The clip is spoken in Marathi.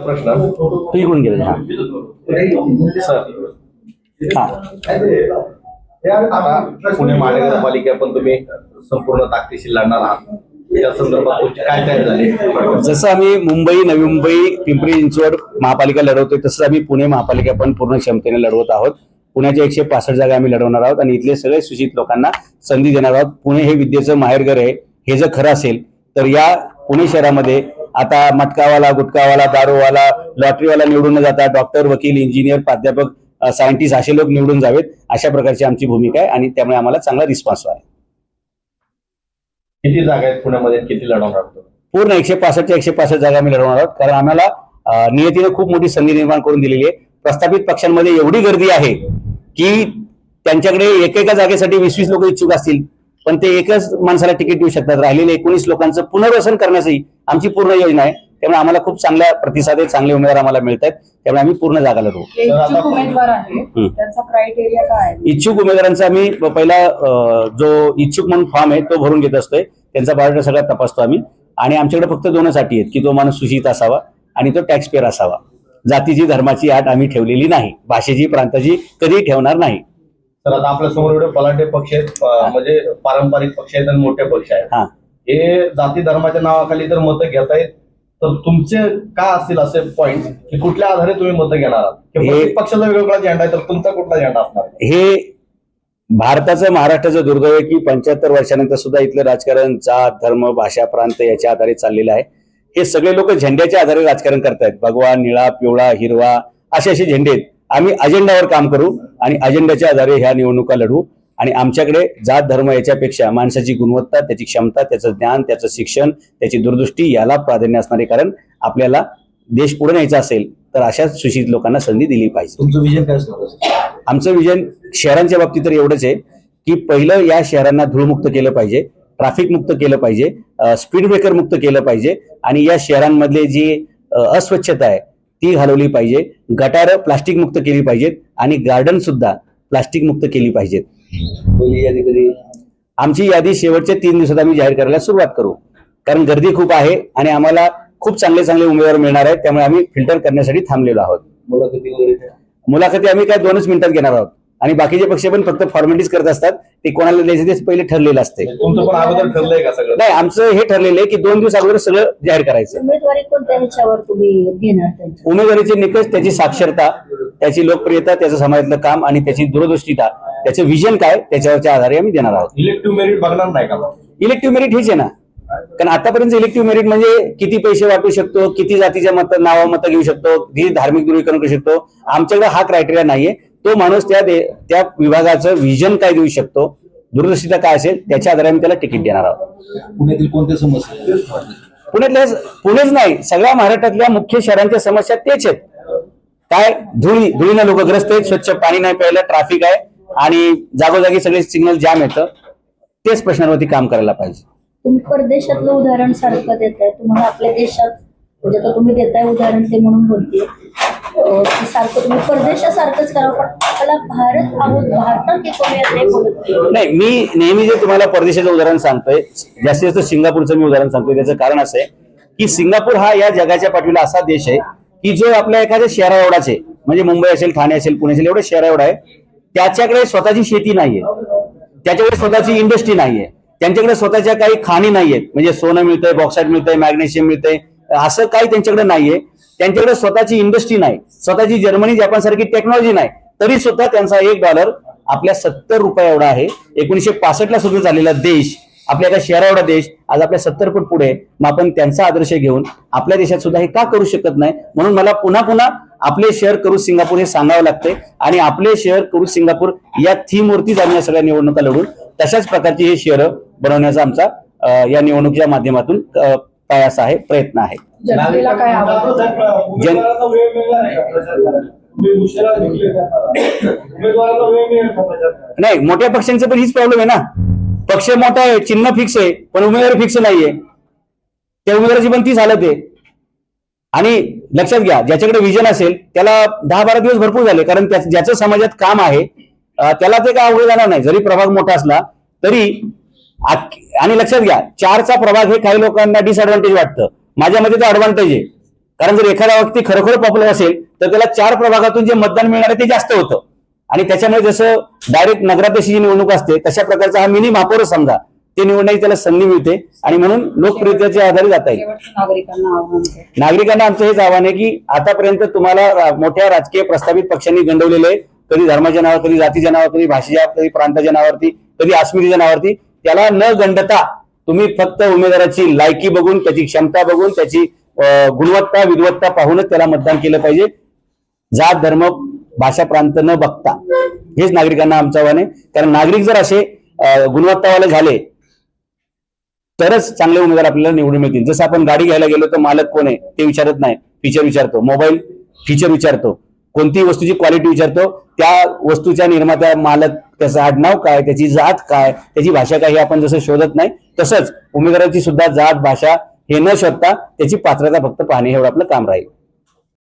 प्रश्न इकडून गेले. हा सर, आता पुणे महानगरपालिका पण तुम्ही संपूर्ण ताकदीशी लढणार आहात, त्या संदर्भात तुमची काय तयारी झाली? जसं आम्ही मुंबई, नवी मुंबई, पिंपरी चिंचवड महापालिका लढवतोय तसं आम्ही पुणे महापालिका पण पूर्ण क्षमतेने लढवत आहोत. पुण्याच्या 165 जागा आम्ही लढवणार आहोत आणि इथले सगळे सुशिक्षित लोकांना संधी देणार आहोत. पुणे हे विद्येचं माहेरघर आहे, हे जर खरं असेल तर या पुणे शहरामध्ये आता मटकावाला, गुटखावाला, दारूवाला, लॉटरीवाला निवडून न जाता डॉक्टर, वकील, इंजिनियर, प्राध्यापक, सायंटिस्ट असे लोक निवडून जावेत, अशा प्रकारची आमची भूमिका आहे आणि त्यामुळे आम्हाला चांगला रिस्पॉन्स आहे. किती जागा आहेत पुण्यामध्ये, किती लढवणार आहात? पूर्ण 165च्या 165 जागा आम्ही लढवणार आहोत, कारण आम्हाला नियतीने खूप मोठी संधी निर्माण करून दिलेली आहे. प्रस्थापित पक्षांमध्ये एवढी गर्दी आहे की त्यांच्याकडे एकेका जागेसाठी 20-20 लोक इच्छुक असतील, पण ते एकच माणसाला तिकीट देऊ शकतात. राहिलेले 19 लोकांचं पुनर्वसन करण्याची आमची पूर्ण योजना आहे. त्यामुळे आम्हाला खूप चांगला प्रतिसाद आहे, चांगले उमेदवार आम्हाला मिळत आहेत, त्यामुळे आम्ही पूर्ण जागा लढवू. इच्छुक उमेदवार आहे, त्यांचा क्रायटेरिया काय आहे? इच्छुक उमेदवारांचा आम्ही पहिला जो इच्छुक म्हणून फॉर्म आहे तो भरून घेत असतोय, त्यांचा बायोडेटा सगळा तपासतो आम्ही. आणि आमच्याकडे फक्त दोनच अटी आहेत की तो माणूस सुशिक्षित असावा आणि तो टॅक्स पेअर असावा. जातीची, धर्माची अट आम्ही ठेवलेली नाही, भाषेची, प्रांताची कधी ठेवणार नाही. तर आता आपल्या समोर एवढे बलाढ्य पक्ष आहेत, म्हणजे पारंपरिक पक्ष आहेत आणि मोठे पक्ष आहेत. हे जाती धर्माच्या नावाखाली जर मतं घेत आहेत, तर तुमचे का असतील असे पॉइंट की कुठल्या आधारे तुम्ही मतं घेणार आहात? प्रत्येक पक्षाचा वेगवेगळा झेंडा आहे, तर तुमचा कुठला झेंडा असणार? हे भारताचं, महाराष्ट्राचं दुर्दैव आहे की 75 वर्षानंतर सुद्धा इथलं राजकारण जात, धर्म, भाषा, प्रांत याच्या आधारे चाललेलं आहे. हे सगळे लोक झेंड्याच्या आधारे राजकारण करतायत. भगवा, निळा, पिवळा, हिरवा असे झेंडे आहेत. आम्ही अजेंडावर काम करू आणि अजेंड्याच्या आधारे ह्या निवडणुका लढवू. आणि आमच्याकडे जात, धर्म याच्यापेक्षा माणसाची गुणवत्ता, त्याची क्षमता, त्याचं ज्ञान, त्याचं शिक्षण, त्याची दूरदृष्टी याला प्राधान्य असणारे, कारण आपल्याला देश पुढे न्यायचा असेल तर अशा सुशिक्षित लोकांना संधी दिली पाहिजे. तुमचं विजन काय असणार? आमचं विजन शहरांच्या बाबतीत तर एवढंच आहे की पहिलं या शहरांना धूळमुक्त केलं पाहिजे, ट्रॅफिक मुक्त केलं पाहिजे, स्पीड ब्रेकर मुक्त केलं पाहिजे आणि या शहरांमधले जी अस्वच्छता आहे ती घालवली पाहिजे. गटारं प्लास्टिक मुक्त केली पाहिजेत आणि गार्डन सुद्धा प्लास्टिक मुक्त केली पाहिजेत. आमची यादी शेवटच्या 3 दिवसात आम्ही जाहीर करायला सुरुवात करू, कारण गर्दी खूप आहे आणि आम्हाला खूप चांगले चांगले उमेदवार मिळणार आहेत. त्यामुळे आम्ही फिल्टर करण्यासाठी थांबलेलो आहोत. मुलाखती आम्ही काय 2च मिनिटात घेणार आहोत आणि बाकीचे पक्ष पण फक्त फॉर्मॅलिटीज करत असतात. ते कोणाला द्यायचं तेच पहिले ठरलेलं असते. तुमचं पण अगोदर ठरलंय का सगळं? नाही, आमचं हे ठरलेलं आहे की 2 दिवस अगोदर सगळं जाहीर करायचं. उमेदवारी कोणत्या ह्याच्यावर तुम्ही घेणार? उमेदवारीचे निकष, त्याची साक्षरता, त्याची लोकप्रियता, त्याचं समाजातलं काम आणि त्याची दूरदृष्टीता, त्याचं विजन काय, त्याच्यावरच्या आधारे आम्ही देणार आहोत. इलेक्टिव्ह मेरिट बघणार नाही का? इलेक्टिव्ह मेरिट हेच आहे ना, कारण आतापर्यंत इलेक्टिव्ह मेरिट म्हणजे किती पैसे वाटू शकतो, किती जातीच्या मतं घेऊ शकतो, किती धार्मिक ध्रुवीकरण करू शकतो. आमच्याकडे हा क्रायटेरिया नाहीये. तो माणूस त्या विभागाचं विजन काय देऊ शकतो, दूरदृष्टीता काय असेल, त्याच्या आधारे आम्ही त्याला तिकीट देणार आहोत. पुण्यातील कोणत्या समस्या? पुणेच नाही, सगळ्या महाराष्ट्रातल्या मुख्य शहरांच्या समस्या तेच आहेत. काय धुळीनं लोक ग्रस्त आहेत, स्वच्छ पाणी नाही प्यायला, ट्रॅफिक आहे आणि जागोजागी सगळे सिग्नल जाम येतं. तेच प्रश्नांवरती काम करायला पाहिजे. तुम्ही परदेशातलं उदाहरण सारखं देताय, तुम्हाला आपल्या देशात म्हणजे आता तुम्ही देताय उदाहरण ते म्हणून बोलते सारखं तुम्ही परदेशासारखंच करा, पण आपल्याला भारत आहोत, भारतात हे बोलत नाही. मी नेहमी जे तुम्हाला परदेशाचं उदाहरण सांगतोय, जास्तीत जास्त सिंगापूरचं मी उदाहरण सांगतोय. त्याचं कारण असं आहे की सिंगापूर हा या जगाच्या पाठीला असा देश आहे की जो आपल्या एखाद्या शहरा एवढाच आहे, म्हणजे मुंबई असेल, ठाणे असेल, पुणे असेल, एवढं शहरा एवढा आहे. त्याच्याकडे स्वतःची शेती नाहीये, त्याच्याकडे स्वतःची इंडस्ट्री नाहीये, त्यांच्याकडे स्वतःच्या काही खाणी नाहीयेत, म्हणजे सोनं मिळतंय, बॉक्साईट मिळतंय, मॅग्नेशियम मिळतंय, असं काही त्यांच्याकडे नाहीये. त्यांच्याकडे स्वतःची इंडस्ट्री नाही, स्वतःची जर्मनी, जपान सारखी टेक्नॉलॉजी नाही, तरी सुद्धा त्यांचा $1 आपल्या 70 रुपये एवढा आहे. 1965 सुरू झालेला देश, आपल्या एका शहरा एवढा देश आज आपल्या 70 पट पुढे. मग आपण त्यांचा आदर्श घेऊन आपल्या देशात सुद्धा हे का करू शकत नाही? म्हणून मला पुन्हा पुन्हा आपले शहर करू सिंगापूर हे सांगावं लागतंय आणि आपले शहर करू सिंगापूर या थीम वरतीच आम्ही या सगळ्या निवडणुका लढून तशाच प्रकारची हे शहर बनवण्याचा आमचा या निवडणुकीच्या माध्यमातून प्रयास आहे, प्रयत्न आहे. जनतेला काय नाही, मोठ्या पक्षांचं पण हीच प्रॉब्लेम आहे ना. पक्ष मोठा आहे, चिन्ह फिक्स आहे, पण उमेदवारी फिक्स नाहीये. त्या उमेदवाराची पण तीच हालत आहे. आणि लक्षात घ्या, ज्याच्याकडे विजन असेल त्याला 10-12 दिवस भरपूर झाले, कारण ज्याचं समाजात काम आहे त्याला ते काय अवघड जाणार नाही, जरी प्रभाग मोठा असला तरी. आणि लक्षात घ्या, 4चा प्रभाग हे काही लोकांना डिसएडव्हान्टेज वाटतं, माझ्या मते तो ऍडव्हान्टेज आहे. कारण जर एखादा व्यक्ती खरोखर पॉप्युलर असेल तर त्याला 4 प्रभागातून जे मतदान मिळणार आहे ते जास्त होतं. आणि त्याच्यामुळे जसं डायरेक्ट नगराध्यक्ष जी निवडणूक असते तशा प्रकारचा हा मिनी महापौर समजा ते निवडण्याची त्याला संधी मिळते आणि म्हणून लोकप्रियतेच्या आधारे जाता येईल. नागरिकांना आमचं हेच आव्हान आहे की आतापर्यंत तुम्हाला मोठ्या राजकीय प्रस्थापित पक्षांनी गंडवलेलं आहे, कधी धर्माच्या नावावर, कधी जातीच्या नावावर, कधी भाषेच्या, कधी प्रांताच्या नावावरती, कधी अस्मितेच्या नावावरती. त्याला न गंडता तुम्ही फक्त उमेदवाराची लायकी बघून, त्याची क्षमता बघून, त्याची गुणवत्ता विद्वत्ता पाहूनच त्याला मतदान केलं पाहिजे. जात धर्म भाषा प्रांत न बघता हेच नागरिकांना आमचं आव्हान आहे. कारण नागरिक जर असे गुणवत्तावाले झाले तरच चांगले उमेदवार आपल्याला निवडून मिळतील. जसं आपण गाडी घ्यायला गेलो तर मालक कोण आहे ते विचारत नाही, फीचर विचारतो. मोबाईल फीचर विचारतो. कोणतीही वस्तूची क्वालिटी विचारतो. त्या वस्तूच्या निर्मात्या मालक, त्याचं आडनाव काय, त्याची जात काय, त्याची भाषा काय हे आपण जसं शोधत नाही तसंच उमेदवाराची सुद्धा जात भाषा हे न शोधता त्याची पात्रता फक्त पाहणे एवढं आपलं काम राहील.